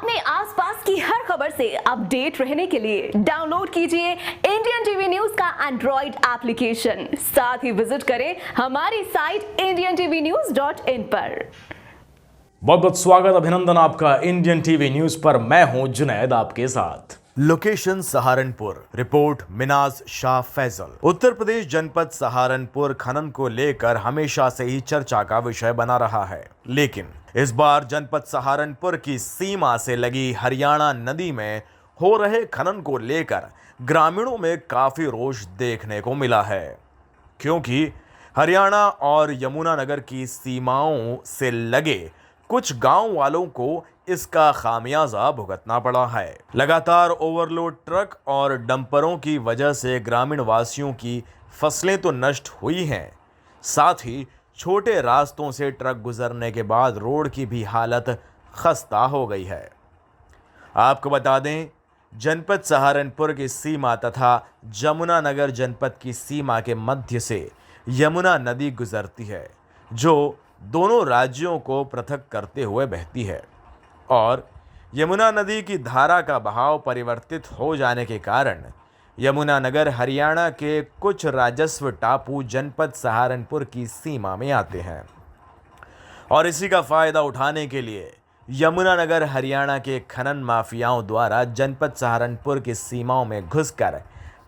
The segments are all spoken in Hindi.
अपने आसपास की हर खबर से अपडेट रहने के लिए डाउनलोड कीजिए इंडियन टीवी न्यूज का एंड्रॉइड एप्लीकेशन। साथ ही विजिट करें हमारी साइट indiantvnews.in पर। बहुत बहुत स्वागत, अभिनंदन आपका इंडियन टीवी न्यूज पर। मैं हूं जुनैद आपके साथ। Location Saharanpur, report Minaj Shah Faizal. उत्तर प्रदेश जनपद सहारनपुर खनन को लेकर हमेशा से ही चर्चा का विषय बना रहा है, लेकिन इस बार जनपद सहारनपुर की सीमा से लगी हरियाणा नदी में हो रहे खनन को लेकर ग्रामीणों में काफी रोष देखने को मिला है, क्योंकि हरियाणा और यमुनानगर की सीमाओं से लगे कुछ गांव वालों को इसका खामियाजा भुगतना पड़ा है। लगातार ओवरलोड ट्रक और डंपरों की वजह से ग्रामीण वासियों की फसलें तो नष्ट हुई हैं, साथ ही छोटे रास्तों से ट्रक गुजरने के बाद रोड की भी हालत खस्ता हो गई है। आपको बता दें, जनपद सहारनपुर की सीमा तथा यमुनानगर जनपद की सीमा के मध्य से यमुना नदी गुजरती है, जो दोनों राज्यों को पृथक करते हुए बहती है, और यमुना नदी की धारा का बहाव परिवर्तित हो जाने के कारण यमुनानगर हरियाणा के कुछ राजस्व टापू जनपद सहारनपुर की सीमा में आते हैं, और इसी का फायदा उठाने के लिए यमुनानगर हरियाणा के खनन माफियाओं द्वारा जनपद सहारनपुर की सीमाओं में घुसकर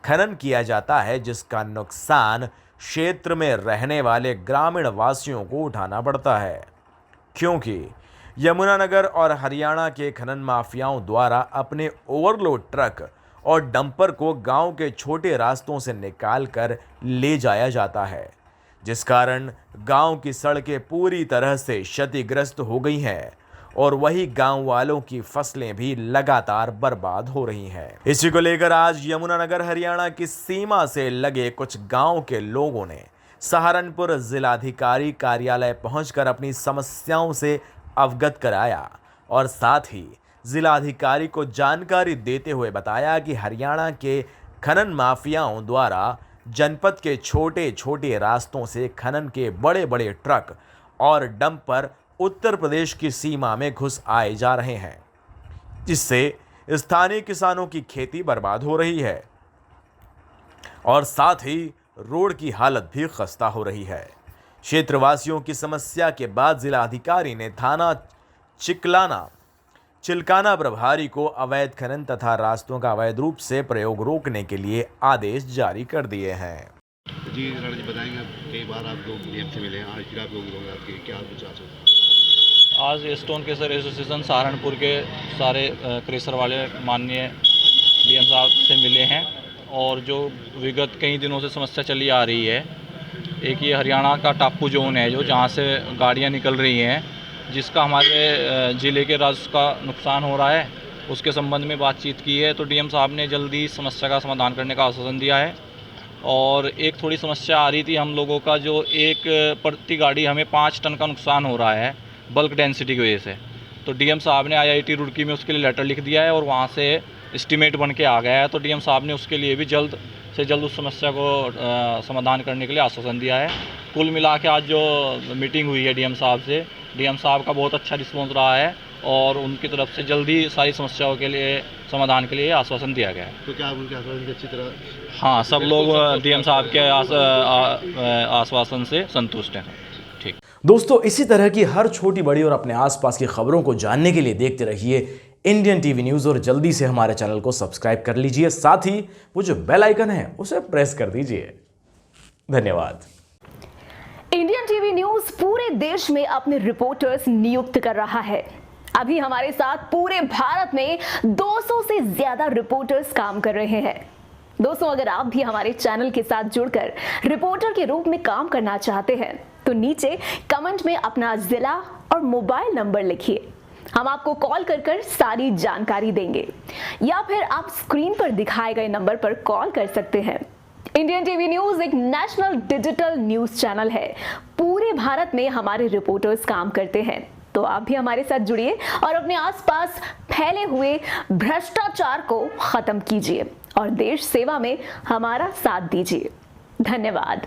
खनन किया जाता है, जिसका नुकसान क्षेत्र में रहने वाले ग्रामीण वासियों को उठाना पड़ता है, क्योंकि यमुनानगर और हरियाणा के खनन माफियाओं द्वारा अपने ओवरलोड ट्रक और डंपर को गांव के छोटे रास्तों से निकालकर ले जाया जाता है, जिस कारण गांव की सड़कें पूरी तरह से क्षतिग्रस्त हो गई हैं और वही गांव वालों की फसलें भी लगातार बर्बाद हो रही हैं। इसी को लेकर आज यमुनानगर हरियाणा की सीमा से लगे कुछ गांव के लोगों ने सहारनपुर जिलाधिकारी कार्यालय पहुंचकर अपनी समस्याओं से अवगत कराया और साथ ही जिलाधिकारी को जानकारी देते हुए बताया कि हरियाणा के खनन माफियाओं द्वारा जनपद के छोटे छोटे रास्तों से खनन के बड़े बड़े ट्रक और डंपर उत्तर प्रदेश की सीमा में घुस आए जा रहे हैं, जिससे स्थानीय किसानों की खेती बर्बाद हो रही है और साथ ही रोड की हालत भी खस्ता हो रही है। क्षेत्रवासियों की समस्या के बाद जिलाधिकारी ने थाना चिल्काना प्रभारी को अवैध खनन तथा रास्तों का अवैध रूप से प्रयोग रोकने के लिए आदेश जारी कर दिए हैं। जी राणा जी, बताएंगे कई बार आप लोग डीएम से मिले हैं, आज फिर आप लोग आपके क्या विचार हैं? आज स्टोन केसर एसोसिएशन सहारनपुर के सारे क्रेशर वाले माननीय डीएम साहब से मिले हैं, और जो विगत कई दिनों से समस्या चली आ रही है, एक ये हरियाणा का टापू जोन है जो जहाँ से गाड़ियाँ निकल रही हैं, जिसका हमारे ज़िले के राजस्व का नुकसान हो रहा है, उसके संबंध में बातचीत की है। तो डीएम साहब ने जल्दी समस्या का समाधान करने का आश्वासन दिया है। और एक थोड़ी समस्या आ रही थी हम लोगों का, जो एक प्रति गाड़ी हमें 5 टन का नुकसान हो रहा है बल्क डेंसिटी की वजह से। तो डीएम साहब ने आईआईटी रुड़की में उसके लिए लेटर लिख दिया है और वहाँ से एस्टीमेट बन के आ गया है। तो डीएम साहब ने उसके लिए भी जल्द से जल्द उस समस्या को समाधान करने के लिए आश्वासन दिया है। कुल मिला के आज जो मीटिंग हुई है डीएम साहब से, डीएम साहब का बहुत अच्छा रिस्पॉन्स रहा है और उनकी तरफ से जल्दी सारी समस्याओं के लिए समाधान के लिए आश्वासन दिया गया है। तो क्या उनके आश्वासन की अच्छी तरह? हाँ, सब लोग डीएम साहब के आश्वासन से संतुष्ट हैं। ठीक दोस्तों, इसी तरह की हर छोटी बड़ी और अपने आसपास की खबरों को जानने के लिए देखते रहिए इंडियन टीवी न्यूज़, और जल्दी से हमारे चैनल को सब्सक्राइब कर लीजिए। साथ ही वो जो बेल आइकन है उसे प्रेस कर दीजिए। धन्यवाद। इंडियन टीवी न्यूज पूरे देश में अपने रिपोर्टर्स नियुक्त कर रहा है। अभी हमारे साथ पूरे भारत में 200 से ज्यादा रिपोर्टर्स काम कर रहे हैं। दोस्तों, अगर आप भी हमारे चैनल के साथ जुड़कर रिपोर्टर के रूप में काम करना चाहते हैं तो नीचे कमेंट में अपना जिला और मोबाइल नंबर लिखिए। हम आपको कॉल कर सारी जानकारी देंगे, या फिर आप स्क्रीन पर दिखाए गए नंबर पर कॉल कर सकते हैं। इंडियन टीवी न्यूज एक नेशनल डिजिटल न्यूज चैनल है। पूरे भारत में हमारे रिपोर्टर्स काम करते हैं, तो आप भी हमारे साथ जुड़िए और अपने आसपास फैले हुए भ्रष्टाचार को खत्म कीजिए और देश सेवा में हमारा साथ दीजिए। धन्यवाद।